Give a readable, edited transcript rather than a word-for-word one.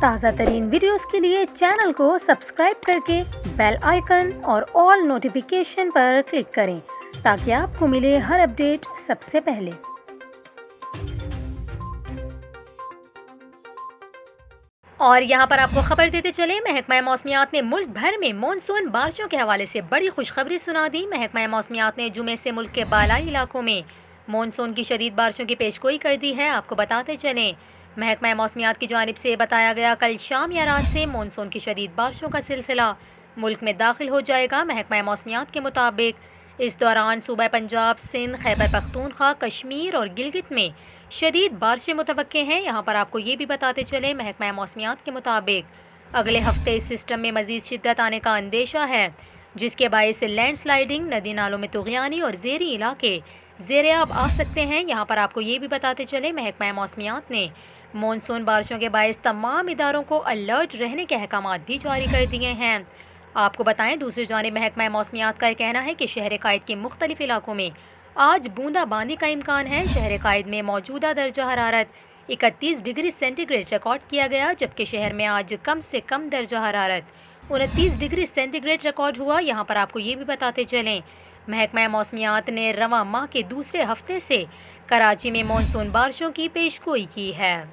تازہ ترین ویڈیوز کے لیے چینل کو سبسکرائب کر کے بیل آئیکن اور آل نوٹیفیکیشن پر کلک کریں تاکہ آپ کو ملے ہر اپڈیٹ سب سے پہلے۔ اور یہاں پر آپ کو خبر دیتے چلے، محکمہ موسمیات نے ملک بھر میں مونسون بارشوں کے حوالے سے بڑی خوشخبری سنا دی۔ محکمہ موسمیات نے جمعے سے ملک کے بالائی علاقوں میں مونسون کی شدید بارشوں کی پیشگوئی کر دی ہے۔ آپ کو بتاتے چلیں، محکمہ موسمیات کی جانب سے بتایا گیا کل شام یا رات سے مونسون کی شدید بارشوں کا سلسلہ ملک میں داخل ہو جائے گا۔ محکمہ موسمیات کے مطابق اس دوران صوبہ پنجاب، سندھ، خیبر پختونخوا، کشمیر اور گلگت میں شدید بارشیں متوقع ہیں۔ یہاں پر آپ کو یہ بھی بتاتے چلے، محکمہ موسمیات کے مطابق اگلے ہفتے اس سسٹم میں مزید شدت آنے کا اندیشہ ہے، جس کے باعث لینڈ سلائیڈنگ، ندی نالوں میں طغیانی اور زیریں علاقے زیر آب آ سکتے ہیں۔ یہاں پر آپ کو یہ بھی بتاتے چلے، محکمہ موسمیات نے مونسون بارشوں کے باعث تمام اداروں کو الرٹ رہنے کے احکامات بھی جاری کر دیے ہیں۔ آپ کو بتائیں، دوسری جانب محکمہ موسمیات کا کہنا ہے کہ شہر قائد کے مختلف علاقوں میں آج بوندا باندی کا امکان ہے۔ شہر قائد میں موجودہ درجہ حرارت 31 ڈگری سینٹی گریڈ ریکارڈ کیا گیا، جبکہ شہر میں آج کم سے کم درجہ حرارت 29 ڈگری سینٹی گریڈ ریکارڈ ہوا۔ یہاں پر آپ کو یہ بھی بتاتے چلیں، محکمہ موسمیات نے رواں ماہ کے دوسرے ہفتے سے کراچی میں مونسون بارشوں کی پیشگوئی کی ہے۔